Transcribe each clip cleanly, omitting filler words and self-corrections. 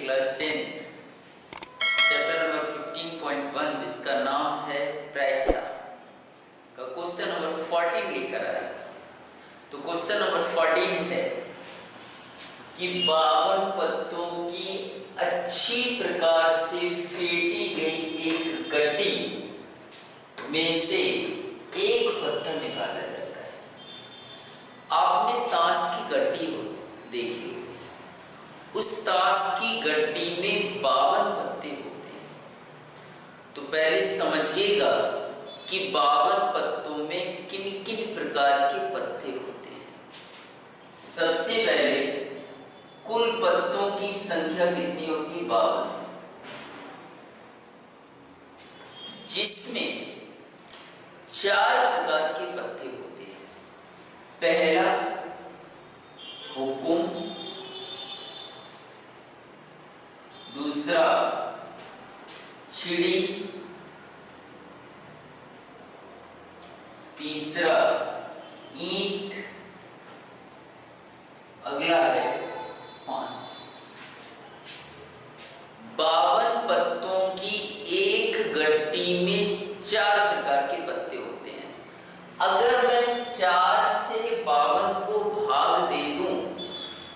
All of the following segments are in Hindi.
क्लास 10 चैप्टर नंबर 15.1 जिसका नाम है प्रायिकता का क्वेश्चन नंबर 14 लेकर आया। तो क्वेश्चन नंबर 14 है कि 52 पत्तों की अच्छी प्रकार से फेंटी गई एक गड्डी में से एक पत्ता निकाला जाता है। आपने ताश की गड्डी देखी होगी, उस ताश की गड्डी में 52 पत्ते होते हैं। तो पहले समझिएगा कि 52 पत्तों में किन किन प्रकार के पत्ते होते हैं। सबसे पहले कुल पत्तों की संख्या कितनी होती है? 52, जिसमें 4 प्रकार के पत्ते होते हैं। पहला हुकुम, दूसरा चिड़ी, तीसरा ईंट, अगला है पान। 52 पत्तों की एक गड्डी में 4 प्रकार के पत्ते होते हैं। अगर मैं 4 से 52 को भाग दे दूं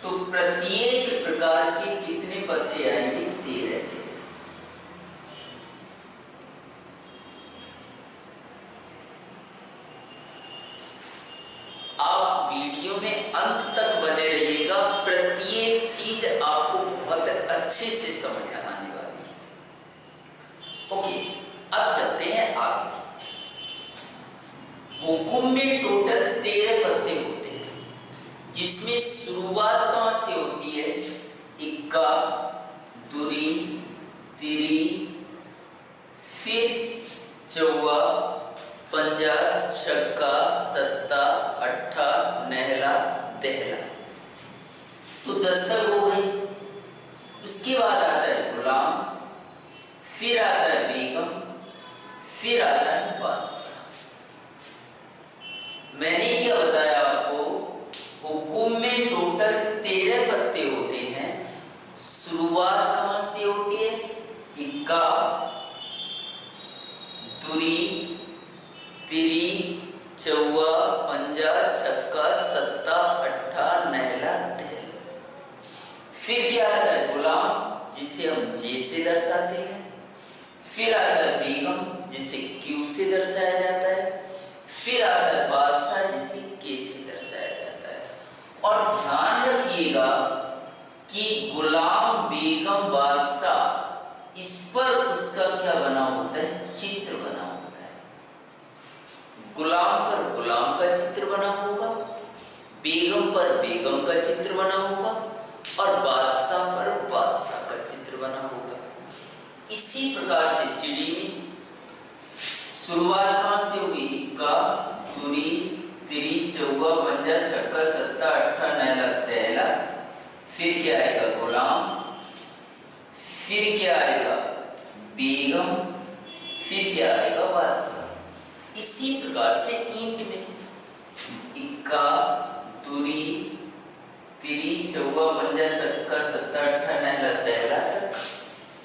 तो प्रत्येक प्रकार के कितने पत्ते आएंगे? 13। आप वीडियो में अंत तक बने रहिएगा, प्रत्येक चीज आपको बहुत अच्छे से समझ आने वाली है। ओके, अब चलते हैं आगे। हुकुम में टोटल 13 पत्ते होते हैं, जिसमें शुरुआत कहां से होती है? इक्का, दुरी, तिरी, फिर चौवा, पंजा, छक्का, सत्ता, अट्ठा, नहला, दहला। तो 10 तक हो गई। उसके बाद आता है गुलाम, फिर आता है बेगम, फिर आता है बादशाह। मैंने क्या बताया आपको? हुकुम में टोटल 13 पत्ते होते हैं। शुरुआत कहां से होती है? इक्का, दुरी, तिरी, चौवा, पंजा, छक्का, सत्ता, अट्ठा, नहला, दहला। फिर क्या आता है? गुलाम, जिसे हम जे से दर्शाते हैं। फिर आता है बेगम, जिसे क्यू से दर्शाया जाता है। फिर आता है बादशाह, जिसे के से दर्शाया जाता है। और ध्यान रखिएगा कि गुलाम, बेगम, बादशाह, इस पर उसका क्या बना होता है? चित्र बना होता है। गुलाम पर गुलाम का चित्र बना होगा, बेगम पर बेगम का चित्र बना होगा और बादशाह पर बादशाह का चित्र बना होगा। इसी प्रकार से चिड़ी में शुरुआत कहां से होगी? इक्का, दुरी, तिरी, चौवा, पंजा, छक्का, सत्ता, अट्ठा, नहला, दहला। फिर क्या आएगा? गुलाम, फिर क्या आएगा? बेगम, फिर क्या आएगा? बादशाह। इसी प्रकार से ईंट में इक्का, दुरी, तिरी, चौवा, पंजा, छक्का, सत्ता, अट्ठा, नहला, दहला तक।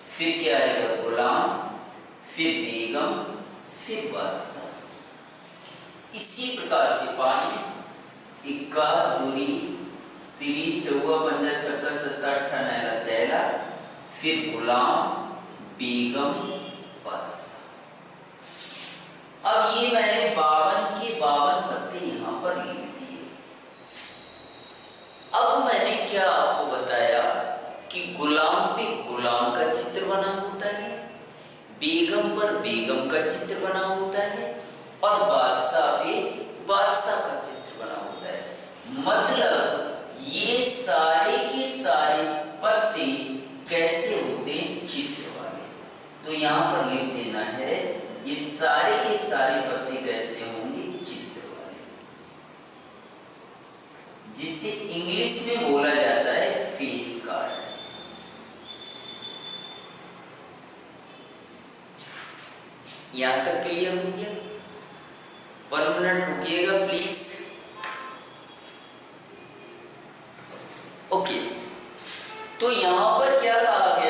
फिर क्या आएगा? गुलाम, फिर बेगम, फिर बादशाह। इसी प्रकार से पान में इक्का, दुरी, तिरी, चौवा, पंजा, छक्का, सत्ता, अट्ठा, नहला, दहला। फिर गुलाम, बेगम, बादशाह। अब ये मैंने 52 के 52 पत्ते यहां पर लिख दिए। अब मैंने क्या आपको बताया कि गुलाम पे गुलाम का चित्र बना होता है, बेगम पर बेगम का चित्र बना होता है और बादशाह पे बादशाह का चित्र बना होता है। मतलब ये सारे के सारे पत्ते कैसे होते हैं? चित्र वाले। तो यहां पर लिख देना है ये सारे के सारे पत्ते कैसे होंगे? चित्र वाले, जिसे इंग्लिश में बोला जाता है फेस कार्ड। यहां तक क्लियर हो गया? 1 मिनट रुकिएगा प्लीज। ओके, तो यहां पर क्या कहा गया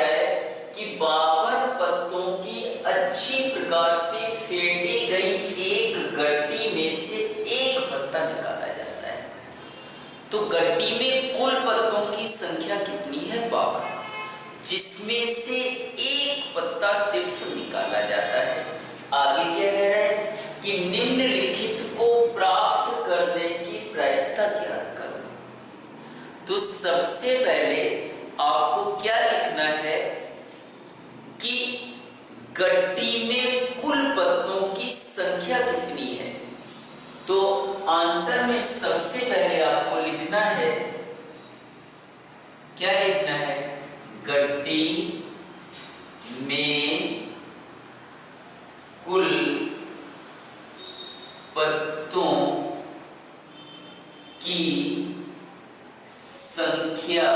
प्रकार से फेंटी गई एक गड्डी में से एक पत्ता निकाला जाता है। तो गड्डी में कुल पत्तों की संख्या कितनी है? 52, जिसमें से एक पत्ता सिर्फ निकाला जाता है। आगे क्या कह रहा है कि निम्नलिखित को प्राप्त करने की प्रायिकता ज्ञात करो। तो सबसे पहले आपको क्या लिखना है कि गड्डी में कुल पत्तों की संख्या कितनी है। तो आंसर में सबसे पहले आपको लिखना है, क्या लिखना है? गड्डी में कुल पत्तों की संख्या,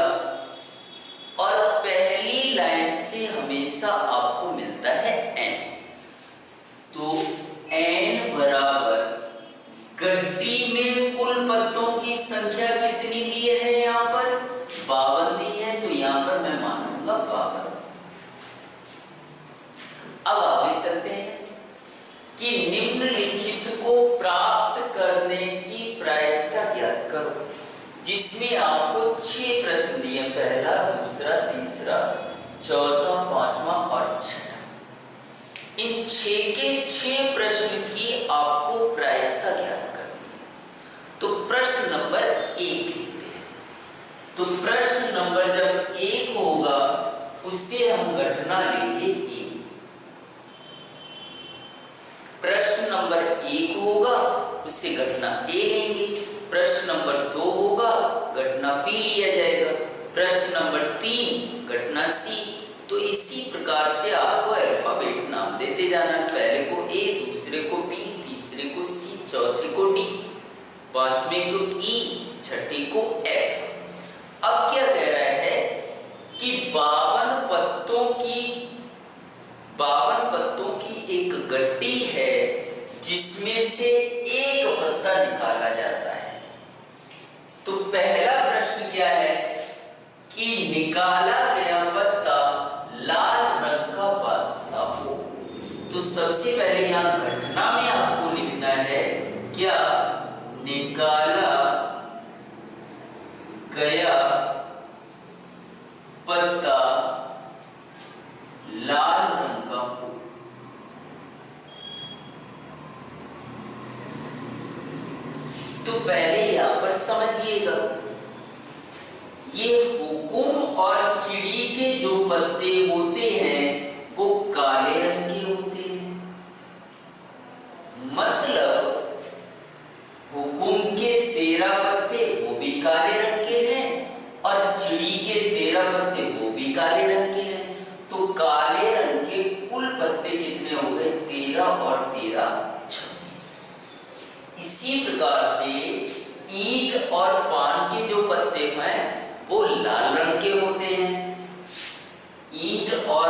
और पहली लाइन से हमेशा आपको मिलता है n। तो n बराबर गड्डी में कुल पत्तों की संख्या कितनी दी है? यहाँ पर 52 दी है, तो यहाँ पर मैं मानूंगा 52। अब आगे चलते हैं कि निम्नलिखित को प्राप्त करने की प्रायिकता ज्ञात करो, जिसमें आपको 6 प्रश्न दिए, पहला, दूसरा, तीसरा, चौथा, पांचवा और छठा। इन 6 के 6 प्रश्न की आपको प्रायिकता ज्ञात करनी है। तो प्रश्न नंबर 1 लिखते हैं। तो प्रश्न नंबर जब 1 होगा उससे हम घटना लेंगे A। प्रश्न नंबर 1 होगा उससे घटना A लेंगे। प्रश्न नंबर 2 होगा, घटना B लिया जाएगा। प्रश्न नंबर 3 घटना C। तो इसी प्रकार से आपको अल्फाबेट नाम देते जाना, पहले को A, दूसरे को B, तीसरे को C, चौथे को D, पांचवें को E, छठे को F। अब क्या कह रहा है कि 52 पत्तों की एक गड्डी है, जिसमें से एक पत्ता निकाला जाता है। तो पहला प्रश्न क्या है कि निकाला गया पत्ता लाल रंग का बादशाह हो। तो सबसे पहले यहां घटना में आपको लिखना है क्या? निकाला गया पत्ता लाल रंग का हो। तो पहले यहां पर समझिएगा, ये हुकुम और चिड़ी के जो पत्ते होते हैं वो काले रंग के होते हैं। मतलब हुकुम के 13 पत्ते वो भी काले रंग के हैं और चिड़ी के 13 पत्ते वो भी काले रंग के हैं। तो काले रंग के कुल पत्ते कितने हो गए? 13 और 13 26। इसी प्रकार से ईंट और पान के जो पत्ते हैं वो लाल रंग के होते हैं। ईंट और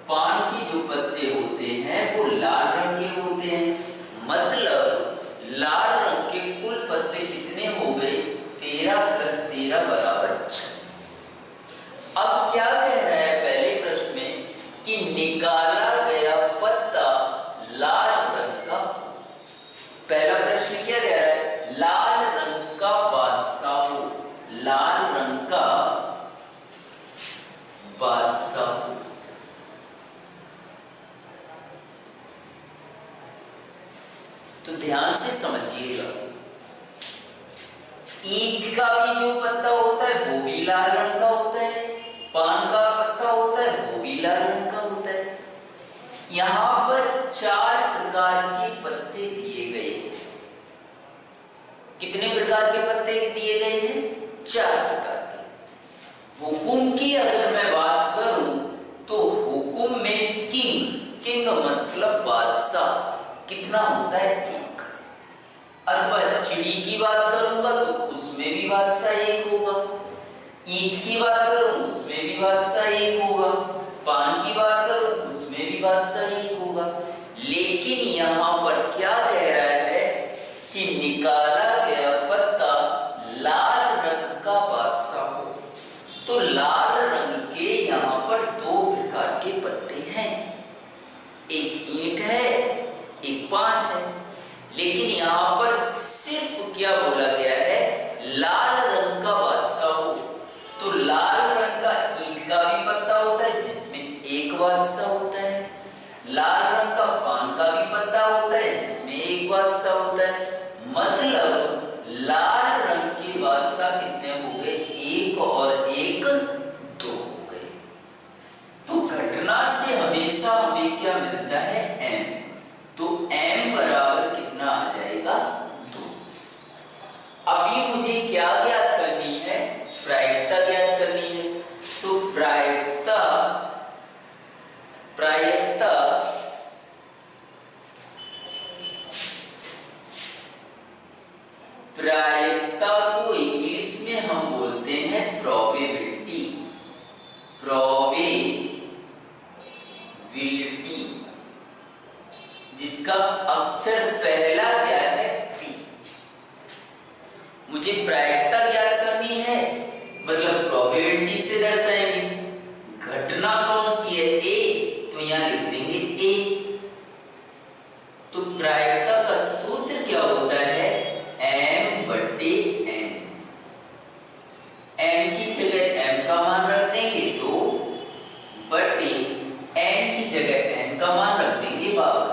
पान के जो पत्ते होते हैं वो लाल रंग के होते हैं। मतलब लाल रंग के कुल पत्ते कितने हो गए? 13 + 13 = 26। अब क्या कह रहा है पहले प्रश्न में कि निकाला गया पत्ता लाल रंग का। पहला प्रश्न क्या कह रहा है? लाल रंग का बादशाह हो, लाल रंग का बादशाह हो। तो ध्यान से समझिएगा, ईंट का भी जो पत्ता होता है वो भी लाल रंग का होता है, पान का पत्ता होता है वो भी लाल रंग का होता है। यहां पर 4 प्रकार के पत्ते दिए गए हैं। कितने प्रकार के पत्ते दिए गए हैं? 4 प्रकार के। हुकुम की अगर मैं बात करूं तो हुकुम में किंग मतलब बादशाह कितना होता है? 1। अथवा चिड़ी की बात करूंगा तो उसमें भी बादशाह 1 होगा। ईंट की बात करूं उसमें भी बादशाह 1 होगा। पान की बात करूं उसमें भी बादशाह 1 होगा। लेकिन यहां पर क्या कह रहा है कि निकाला गया पत्ता लाल रंग का बादशाह हो। तो लाल रंग के यहां पर 2 प्रकार के पत्ते हैं, एक ईंट है बादशाह होता है। लाल रंग का पान का भी पत्ता होता है जिसमें एक बादशाह होता है। मतलब लाल रंग के बादशाह कितने हो गए? एक और एक दो हो गए। तो घटना से हमेशा हमें क्या मिलता है? m। तो m बराबर कितना आ जाएगा? 2। अभी मुझे क्या ज्ञात करनी है? प्रायिकता ज्ञात करनी है। तो प्रायिकता को इंग्लिश में हम बोलते हैं प्रोबेबिलिटी। जिसका अक्षर पहला क्या है? P। मुझे प्रायिकता ज्ञात करनी है, मतलब प्रोबेबिलिटी से दर्शाएंगे। घटना कौन सी है? A, तो यहां लिख देंगे A। तो प्रायिकता का सूत्र क्या होता है? m/n। m की जगह m का मान रख देंगे 2 बटे n की जगह n का मान रख देंगे 52।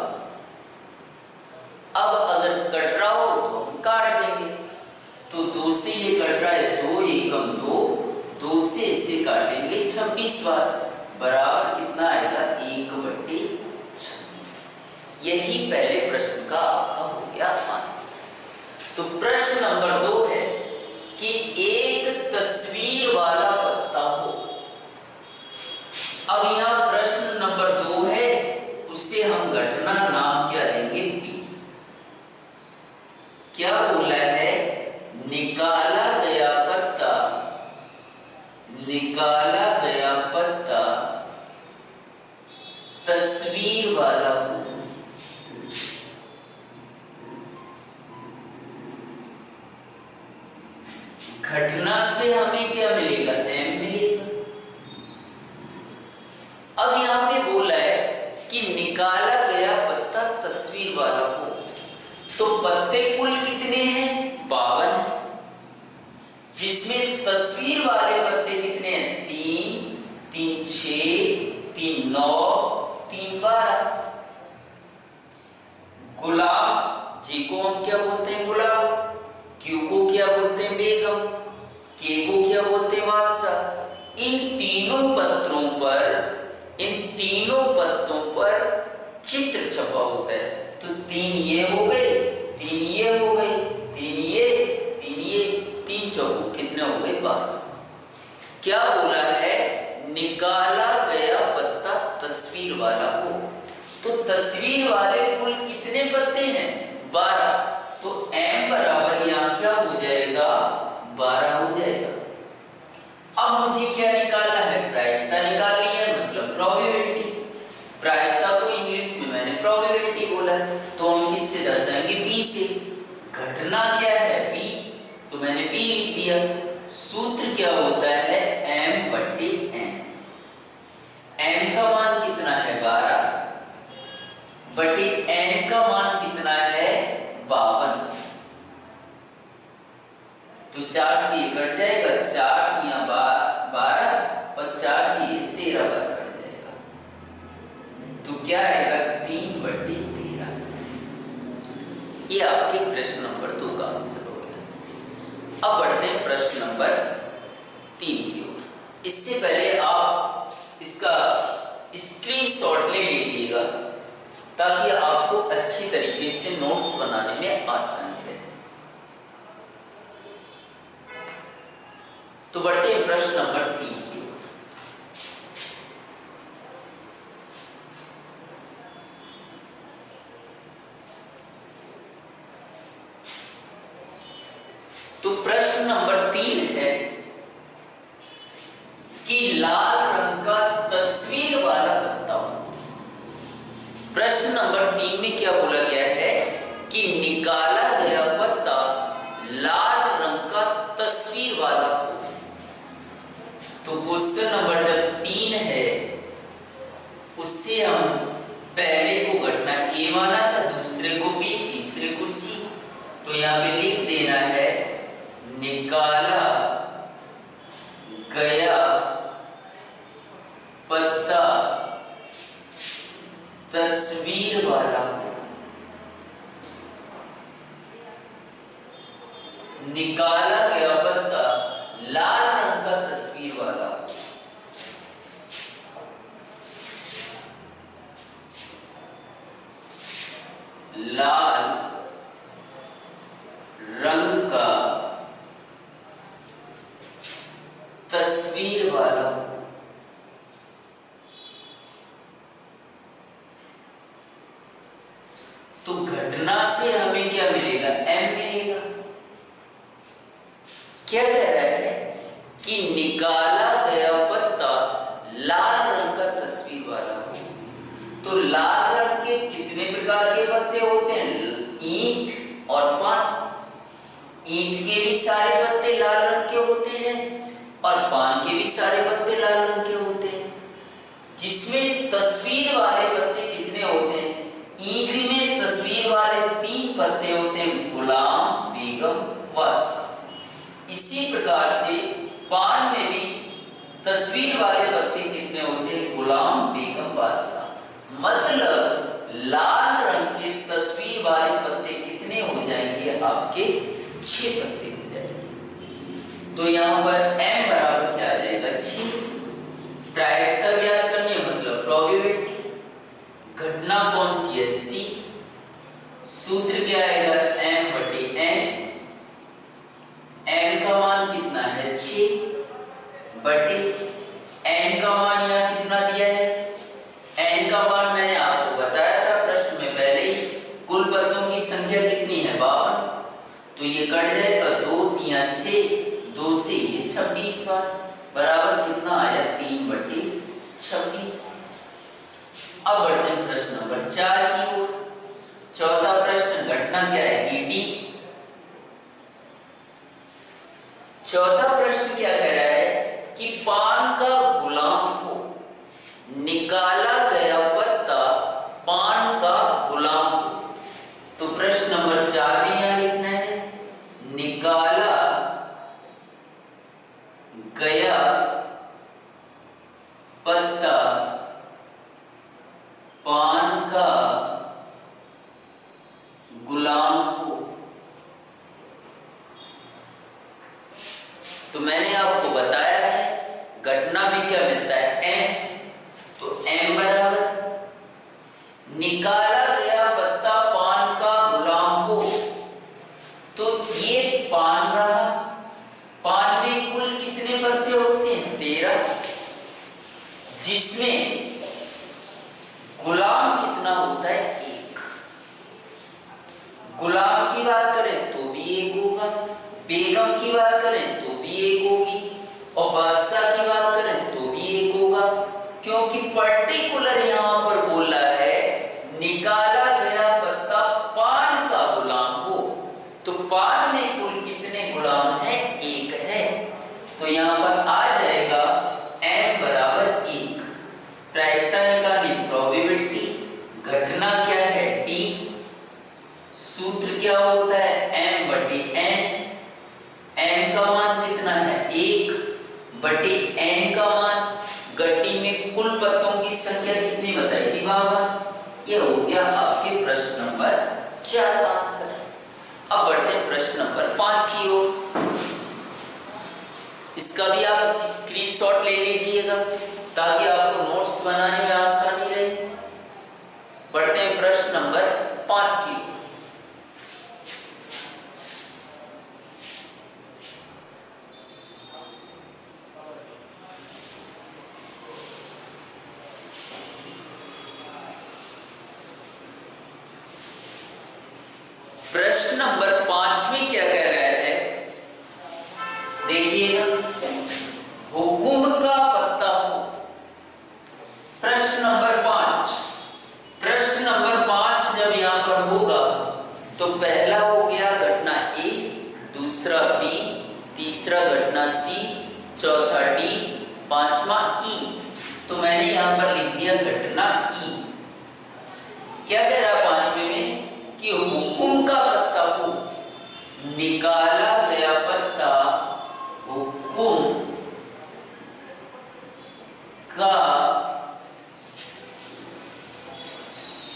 अब अगर कट रहा हो तो हम काट देंगे। तो 2 से ये कट रहा है, 2 एकम 2, 2 से इसे काटेंगे 26 बार, बराबर कितना आएगा? 1/26। यही पहले प्रश्न का आपका हो गया आंसर। तो प्रश्न नंबर 2 है कि एक तस्वीर वाला पत्ता हो। अब यहां प्रश्न नंबर 2 है, उससे हम घटना नाम क्या देंगे? P। क्या बोला है? निकाला गया पत्ता तस्वीर वाला हो। घटना से हमें क्या मिलेगा? m मिलेगा। अब यहां पे बोला है कि निकाला गया पत्ता तस्वीर वाला हो, तो पत्ते कुल कितने हैं? 52 है, जिसमें तस्वीर वाले पत्ते कितने हैं? 3, 3 6, 3 9, 3 12। गुलाब जी को हम क्या बोलते हैं? गुलाब। क्यू को क्या बोलते हैं? बेगम। के को क्या बोलते हैं? बादशाह। इन तीनों पत्तों पर चित्र छपा होता है। तो 3 ये हो गए, 3 ये हो गए, 3 ये, 3 ये, 3 चौको कितने हो गए? 12। क्या बोला है? निकाला गया पत्ता तस्वीर वाला हो। तो तस्वीर वाले कुल कितने पत्ते हैं? 12। तो m बराबर यहां क्या हो जाएगा? 12 हो जाएगा। अब मुझे क्या निकालना है? प्रायिकता निकालनी है, मतलब प्रोबेबिलिटी। प्रायिकता को इंग्लिश में मैंने प्रोबेबिलिटी बोला, तो हम किससे दर्शाएंगे? B से। घटना क्या है? B, तो मैंने B लिख दिया। सूत्र क्या होता है? m/n। m का मान कितना है? 12 बटे n का मान कितना है? 52। तो 4 से ये कट जाएगा, 4 या 12 और 4 से ये 13 बार कट जाएगा। तो क्या आएगा? 3/13। ये आपके प्रश्न नंबर 2 का आंसर हो गया। अब बढ़ते हैं प्रश्न नंबर 3 की ओर। इससे पहले आप इसका स्क्रीनशॉट ले लीजिएगा ताकि आपको अच्छी तरीके से नोट्स बनाने में आसानी रहे। तो बढ़ते हैं प्रश्न नंबर 3 की ओर। तो प्रश्न नंबर 3 है कि लाल रंग का तस्वीर वाला पत्ता हो। प्रश्न नंबर 3 में क्या बोला गया है कि निकाला गया पत्ता लाल रंग का तस्वीर वाला हो। तो क्वेश्चन नंबर 3 है, उससे हम पहले को घटना A माना था, दूसरे को B, तीसरे को C। तो यहां पे लिख देना है निकाला गया पत्ता लाल रंग का तस्वीर वाला तो घटना से हमें क्या मिलेगा? m मिलेगा। क्या कह रहा है कि निकाला गया पत्ता लाल रंग का तस्वीर वाला हो। तो लाल रंग के कितने प्रकार के पत्ते होते हैं? ईंट और पान। ईंट के भी सारे पत्ते लाल रंग के होते हैं और पान के भी सारे पत्ते लाल रंग के होते हैं। जिसमें तस्वीर वाले पत्ते कितने होते हैं? ईंट में तस्वीर वाले 3 पत्ते होते हैं, गुलाम, बेगम, बादशाह। इसी प्रकार से पान में भी तस्वीर वाले पत्ते कितने होते हैं? गुलाम, बेगम, बादशाह। मतलब लाल रंग के तस्वीर वाले पत्ते कितने हो जाएंगे? आपके 6 पत्ते हो जाएंगे। तो यहां पर m बराबर क्या आ जाएगा? 6। प्रायिकता ज्ञात करनी है, मतलब प्रोबेबिलिटी। घटना कौन सी है? C। सूत्र क्या आएगा? m/n। m का मान कितना है? 6 बटे n का मान यहाँ कितना दिया है? n का मान मैंने आपको बताया था प्रश्न में पहले ही। कुल पत्तों की संख्या कितनी है? 52। तो ये कट जाएगा, 2 3 6, 2 से ये 26 बार बराबर कितना आया? 3/26। अब बढ़ते हैं प्रश्न नंबर 4 की ओर। चौथा प्रश्न, घटना क्या है? डी। चौथा प्रश्न क्या कह रहा है कि पान का गुलाम हो। निकाला गया पत्ता पान का गुलाम हो। तो प्रश्न नंबर 4 में यहां लिखना है, निकाला गया पत्ता पान का गुलाम हो। तो मैंने आपको बताया है घटना में क्या मिलता है? m। तो m बराबर निकाला गया पत्ता पान का गुलाम हो। तो ये पान रहा। पान में कुल कितने पत्ते होते हैं? 13। जिसमें गुलाम कितना होता है? 1। गुलाम की बात करें तो भी 1 होगा, बेगम की बात करें तो भी 1 होगी और बादशाह की बात करें तो भी 1 होगा। क्योंकि पर्टिकुलर यहां पर बोल रहा है निकाला गया पत्ता पान का गुलाम हो। तो पान में कुल कितने गुलाम है? 1 है। तो यहां पर आ जाएगा m बराबर 1। प्रायिकता निकालनी, प्रोबेबिलिटी। घटना क्या है? d। सूत्र क्या होता है? m/n। m का मान कितना है? 1 बटे n का मान। गड्डी में कुल पत्तों की संख्या कितनी बताई थी? 52। यह हो गया आपके प्रश्न नंबर 4 का आंसर। अब बढ़ते हैं प्रश्न नंबर 5 की ओर। इसका भी आप स्क्रीनशॉट ले लीजिएगा ताकि आपको नोट्स बनाने में आसानी रहे। बढ़ते हैं प्रश्न नंबर 5 की ओर। प्रश्न नंबर 5 में क्या कह रहा है? देखिएगा, हुकुम का पत्ता हो। प्रश्न नंबर 5। प्रश्न नंबर 5 जब यहां पर होगा तो पहला हो गया घटना ए, दूसरा बी, तीसरा घटना सी, चौथा डी, पांचवा ई। तो मैंने यहां पर लिख दिया घटना ई। क्या कह रहा है 5वें में कि हुकुम का पत्ता हो। निकाला गया पत्ता हुकुम का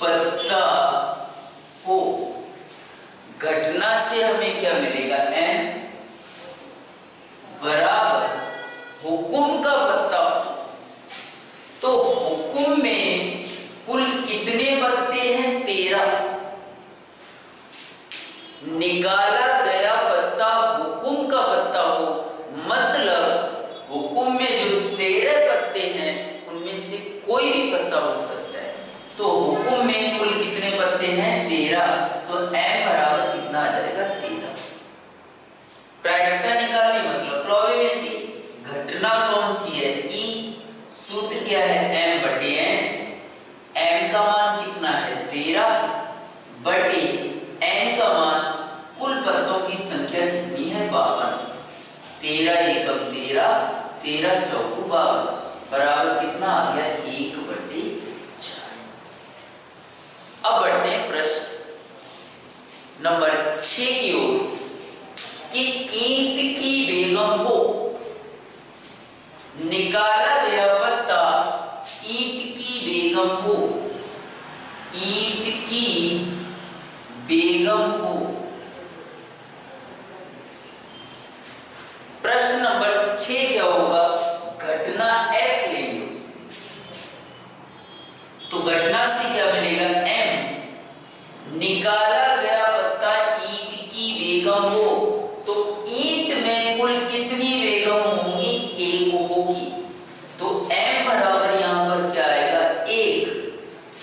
पत्ता हो। घटना से हमें क्या मिलेगा? n बराबर हुकुम का पत्ता हो। तो हुकुम में कुल कितने पत्ते हैं? 13। पत्ते हैं उनमें से कोई भी पत्ता हो सकता है। तो हुकुम में कुल कितने पत्ते हैं? 13। तो m बराबर कितना आ जाएगा? 13। प्रायिकता निकालनी मतलब प्रोबेबिलिटी। घटना कौन सी है? E। सूत्र क्या है? m बटे n। m का मान कितना है? 13 बटे n का मान कुल पत्तों की संख्या कितनी है? 52। 13 एकम 13, 13 चौकू 52 बराबर कितना आ गया? 1/4। अब बढ़ते हैं प्रश्न नंबर 6 की ओर कि ईंट की बेगम को निकाला गया पत्ता ईंट की बेगम को, ईंट की बेगम को, प्रश्न नंबर 6 क्या होगा? घटना F लेंगे उससे। तो घटना से क्या मिलेगा? M। निकाला गया पत्ता ईंट की बेगम हो, तो ईंट में कुल कितनी बेगम होंगी? 1 होगी। तो M बराबर यहां पर क्या आएगा? 1।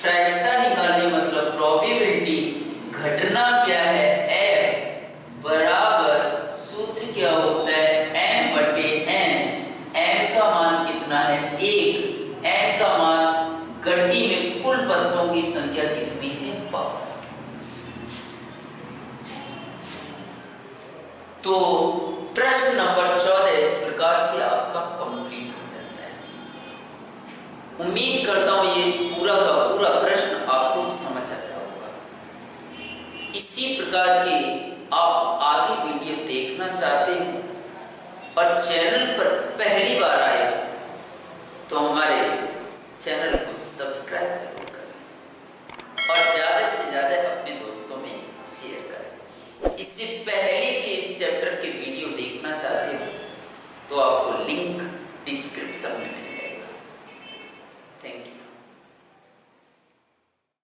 प्रायिकता निकालने मतलब प्रोबेबिलिटी। घटना क्या है? F बराबर सूत्र क्या होता है? m बटे n। m का मान कितना है? 1। n का मान गड्डी में कुल पत्तों की संख्या कितनी है? 52। तो प्रश्न नंबर 14 इस प्रकार से आपका कंप्लीट हो जाता है। उम्मीद करता हूं ये पूरा का पूरा प्रश्न आपको समझ आया होगा। इसी प्रकार के आप आगे वीडियो देखना चाहते हैं और चैनल पर पहली बार आए तो हमारे चैनल को सब्सक्राइब जरूर करें और ज्यादा से ज्यादा अपने दोस्तों में शेयर करें। इससे पहले के इस चैप्टर के वीडियो देखना चाहते हो तो आपको लिंक डिस्क्रिप्शन में